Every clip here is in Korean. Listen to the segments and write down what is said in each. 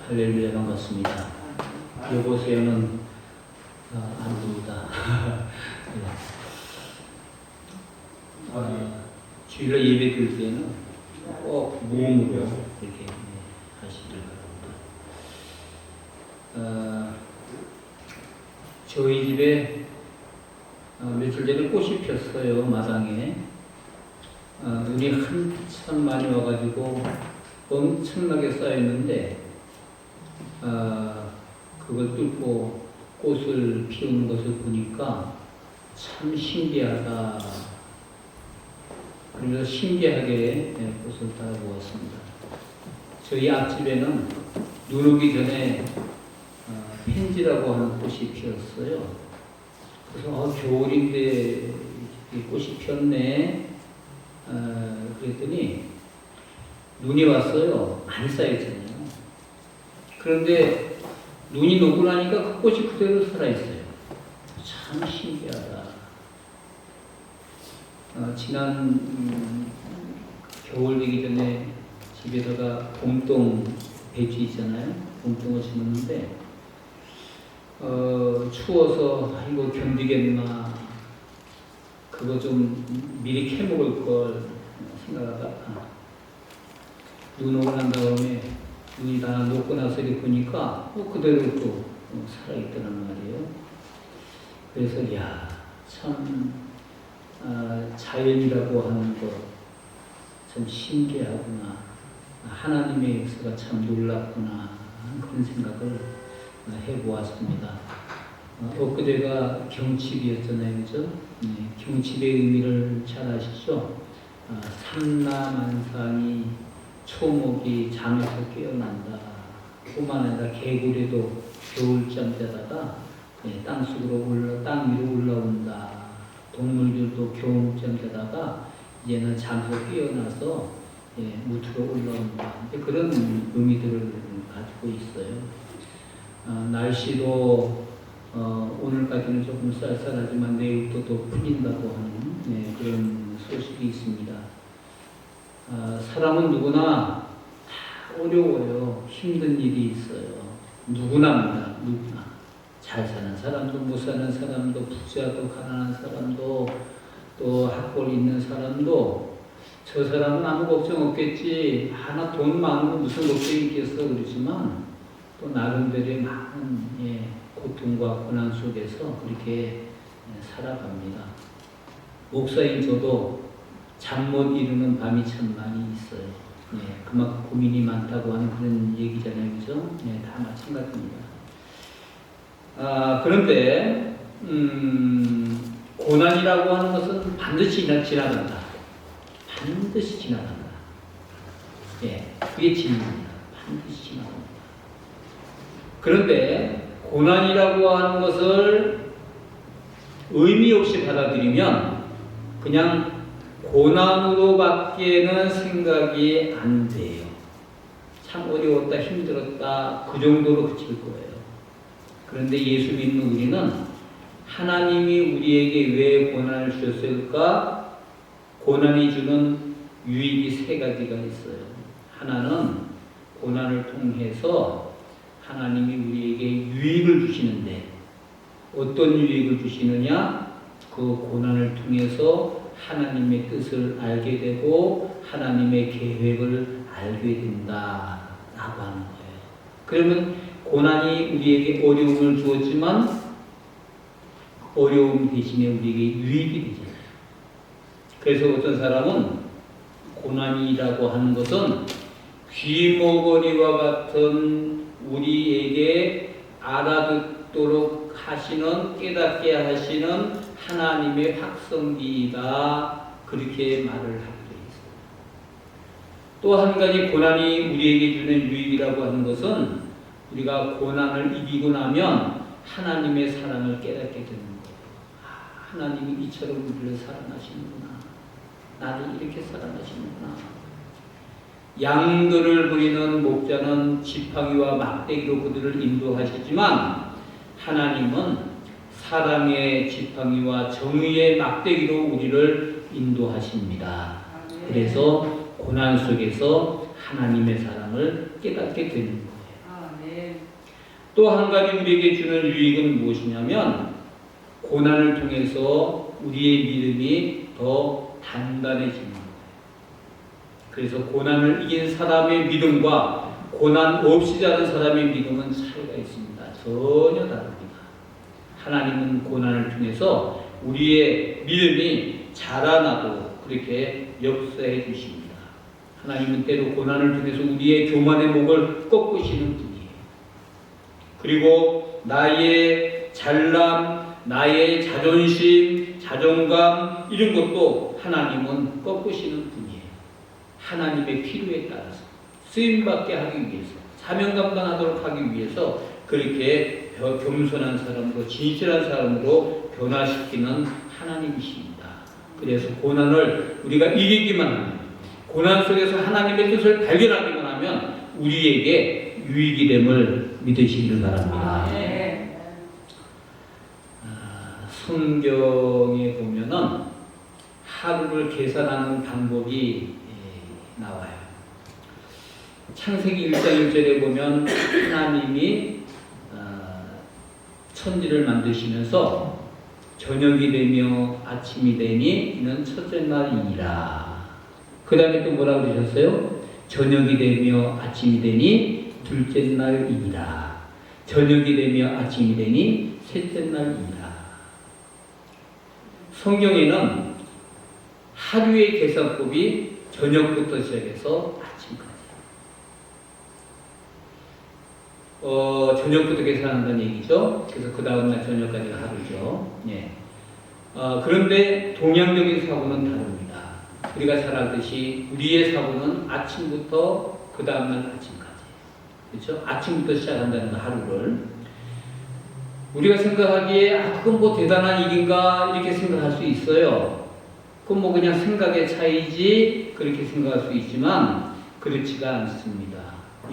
할렐루야 반갑습니다. 여보세요는 안부이다. 주일날 예배 드릴 때는 꼭 모음으로 이렇게 하시길 바랍니다. 저희 집에 며칠 전에 꽃이 폈어요. 마당에. 눈이 한참 많이 와가지고 엄청나게 쌓였는데 그걸 뚫고 꽃을 피우는 것을 보니까 참 신기하다. 그래서 신기하게 꽃을 따라보았습니다. 저희 앞집에는 눈 오기 전에 펜지라고 하는 꽃이 피었어요. 그래서 겨울인데 꽃이 폈네. 그랬더니 눈이 왔어요. 많이 쌓였잖아요. 그런데 눈이 녹고 나니까 그 꽃이 그대로 살아있어요. 참 신기하다. 지난 겨울 되기 전에 집에다가 봄동 배추 있잖아요. 봄동을 심었는데 추워서 이거 견디겠나, 그거 좀 미리 캐먹을 걸 생각하다가 눈 오고 난 다음에 눈이 다 녹고 나서 이렇게 보니까 그대로 또 살아있더란 말이에요. 그래서 참 자연이라고 하는 것 참 신기하구나, 하나님의 역사가 참 놀랍구나, 그런 생각을 해보았습니다. 엊그제가 경칩이었잖아요, 그죠? 경칩의 의미를 잘 아시죠? 삼라만상이 초목이 잠에서 깨어난다. 뿐만 아니라 개구리도 겨울잠 자다가 땅 위로 올라온다. 동물들도 겨울잠 자다가 이제는 잠에서 깨어나서 무트로 올라온다. 그런 의미들을 가지고 있어요. 날씨도 오늘까지는 조금 쌀쌀하지만 내일부터 또 풀린다고 하는 그런 소식이 있습니다. 사람은 누구나 다 어려워요. 힘든 일이 있어요. 누구나입니다. 누구나. 잘 사는 사람도, 못 사는 사람도, 부자도, 가난한 사람도, 또 학벌 있는 사람도, 저 사람은 아무 걱정 없겠지, 하나 돈 많으면 무슨 걱정이 있겠어, 그러지만 또 나름대로의 많은 고통과 고난 속에서 그렇게 살아갑니다. 목사인 저도 잠 못 이루는 밤이 참 많이 있어요. 그만큼 고민이 많다고 하는 그런 얘기잖아요, 그죠? 다 마찬가지입니다. 그런데 고난이라고 하는 것은 반드시 지나간다. 반드시 지나간다. 그게 진리입니다. 반드시 지나간다. 그런데 고난이라고 하는 것을 의미 없이 받아들이면 그냥 고난으로밖에는 생각이 안 돼요. 참 어려웠다, 힘들었다, 그 정도로 그칠 거예요. 그런데 예수 믿는 우리는 하나님이 우리에게 왜 고난을 주셨을까? 고난이 주는 유익이 세 가지가 있어요. 하나는 고난을 통해서 하나님이 우리에게 유익을 주시는데, 어떤 유익을 주시느냐? 그 고난을 통해서 하나님의 뜻을 알게 되고 하나님의 계획을 알게 된다라고 하는 거예요. 그러면 고난이 우리에게 어려움을 주었지만 어려움 대신에 우리에게 유익이 되잖아요. 그래서 어떤 사람은 고난이라고 하는 것은 귀머거리와 같은 우리에게 알아듣도록 하시는, 깨닫게 하시는 하나님의 확성기이다, 그렇게 말을 하고 있어요. 또 한 가지 고난이 우리에게 주는 유익이라고 하는 것은 우리가 고난을 이기고 나면 하나님의 사랑을 깨닫게 되는 거예요. 하나님이 이처럼 우리를 사랑하시는구나. 나를 이렇게 사랑하시는구나. 양들을 부리는 목자는 지팡이와 막대기로 그들을 인도하시지만 하나님은 사랑의 지팡이와 정의의 막대기로 우리를 인도하십니다. 그래서 고난 속에서 하나님의 사랑을 깨닫게 되는 거예요. 또 한 가지 우리에게 주는 유익은 무엇이냐면 고난을 통해서 우리의 믿음이 더 단단해지는 거예요. 그래서 고난을 이긴 사람의 믿음과 고난 없이 자란 사람의 믿음은 차이가 있습니다. 전혀 다릅니다. 하나님은 고난을 통해서 우리의 믿음이 자라나고 그렇게 역사해 주십니다. 하나님은 때로 고난을 통해서 우리의 교만의 목을 꺾으시는 분이에요. 그리고 나의 잘남, 나의 자존심, 자존감 이런 것도 하나님은 꺾으시는 분이에요. 하나님의 필요에 따라서 쓰임받게 하기 위해서 사명 감당하도록 하기 위해서 그렇게 겸손한 사람으로 진실한 사람으로 변화시키는 하나님이십니다. 그래서 고난을 우리가 이기기만 하면 고난 속에서 하나님의 뜻을 발견하기만 하면 우리에게 유익이 됨을 믿으시길 바랍니다. 성경에 보면은 하루를 계산하는 방법이 나와요. 창세기 1장 1절에 보면 하나님이 천지를 만드시면서 저녁이 되며 아침이 되니 이는 첫째 날이니라. 그 다음에 또 뭐라고 그러셨어요? 저녁이 되며 아침이 되니 둘째 날이니라. 저녁이 되며 아침이 되니 셋째 날이니라. 성경에는 하루의 계산법이 저녁부터 시작해서 아침까지. 저녁부터 계산한다는 얘기죠. 그래서 그 다음날 저녁까지가 하루죠. 예. 그런데 동양적인 사고는 다릅니다. 우리가 잘 알듯이 우리의 사고는 아침부터 그 다음날 아침까지. 그렇죠? 아침부터 시작한다는 하루를. 우리가 생각하기에 그건 뭐 대단한 일인가 이렇게 생각할 수 있어요. 그건 뭐 그냥 생각의 차이지 그렇게 생각할 수 있지만 그렇지가 않습니다.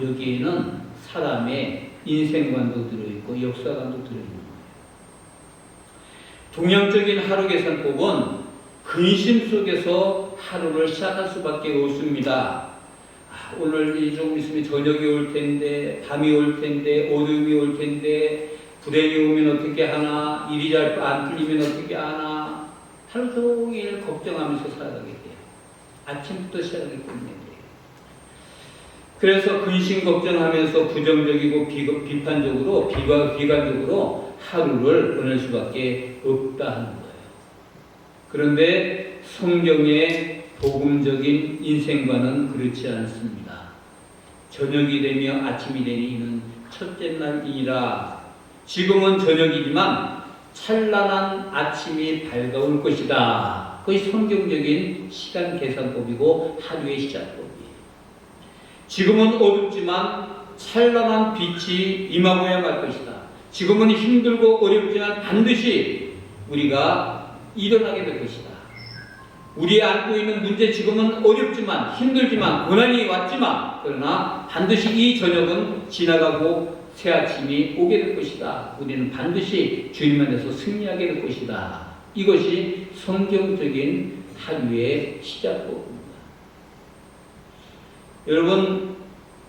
여기에는 사람의 인생관도 들어있고 역사관도 들어있는 거예요. 동양적인 하루 계산법은 근심 속에서 하루를 시작할 수밖에 없습니다. 오늘 조금 있으면 저녁이 올 텐데, 밤이 올 텐데, 어둠이 올 텐데, 불행이 오면 어떻게 하나, 일이 잘 안 풀리면 어떻게 하나, 하루 종일 걱정하면서 살아가게 돼요. 아침부터 시작하기 때문에. 그래서 근심 걱정하면서 부정적이고 비판적으로 비관적으로 하루를 보낼 수밖에 없다 하는 거예요. 그런데 성경의 복음적인 인생관은 그렇지 않습니다. 저녁이 되며 아침이 되니 이는 첫째 날이니라. 지금은 저녁이지만 찬란한 아침이 밝아올 것이다. 그것이 성경적인 시간 계산법이고 하루의 시작법이에요. 지금은 어둡지만 찬란한 빛이 임하고야 말 것이다. 지금은 힘들고 어렵지만 반드시 우리가 일어나게 될 것이다. 우리 안고 있는 문제 지금은 어렵지만 힘들지만 고난이 왔지만 그러나 반드시 이 저녁은 지나가고 새 아침이 오게 될 것이다. 우리는 반드시 주님 안에서 승리하게 될 것이다. 이것이 성경적인 하루의 시작법입니다. 여러분,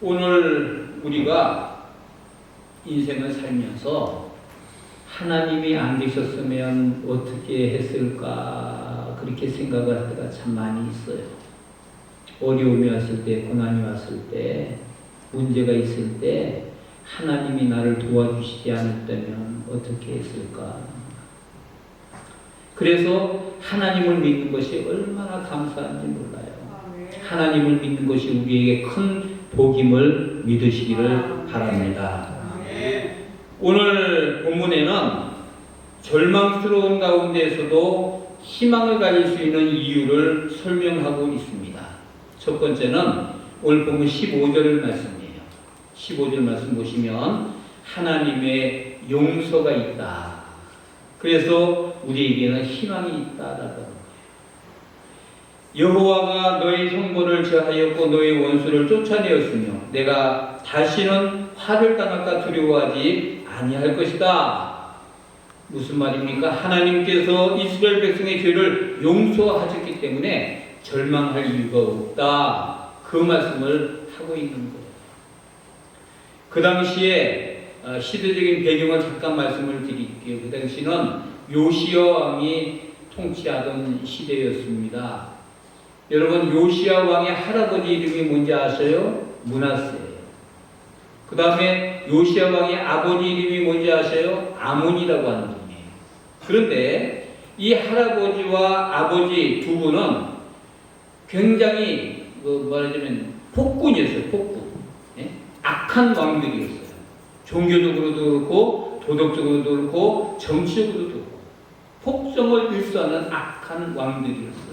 오늘 우리가 인생을 살면서 하나님이 안 계셨으면 어떻게 했을까 그렇게 생각을 할 때가 참 많이 있어요. 어려움이 왔을 때, 고난이 왔을 때, 문제가 있을 때 하나님이 나를 도와주시지 않았다면 어떻게 했을까? 그래서 하나님을 믿는 것이 얼마나 감사한지 몰라요. 하나님을 믿는 것이 우리에게 큰 복임을 믿으시기를 바랍니다. 오늘 본문에는 절망스러운 가운데에서도 희망을 가질 수 있는 이유를 설명하고 있습니다. 첫 번째는 오늘 본문 15절 말씀이에요. 15절 말씀 보시면 하나님의 용서가 있다. 그래서 우리에게는 희망이 있다라는 거예요. 여호와가 너의 형벌을 제하였고 너의 원수를 쫓아내었으며 내가 다시는 화를 당할까 두려워하지 아니할 것이다. 무슨 말입니까? 하나님께서 이스라엘 백성의 죄를 용서하셨기 때문에 절망할 이유가 없다. 그 말씀을 하고 있는 거예요. 그 당시에 시대적인 배경을 잠깐 말씀을 드릴게요. 그 당시는 요시야 왕이 통치하던 시대였습니다. 여러분, 요시야 왕의 할아버지 이름이 뭔지 아세요? 므낫세예요. 그 다음에 요시야 왕의 아버지 이름이 뭔지 아세요? 아몬이라고 하는 분이에요. 그런데 이 할아버지와 아버지 두 분은 굉장히 말하자면 폭군이었어요. 폭군. 예? 악한 왕들이었어요. 종교적으로도 그렇고 도덕적으로도 그렇고 정치적으로도 그렇고 폭정을 일수하는 악한 왕들이었어요.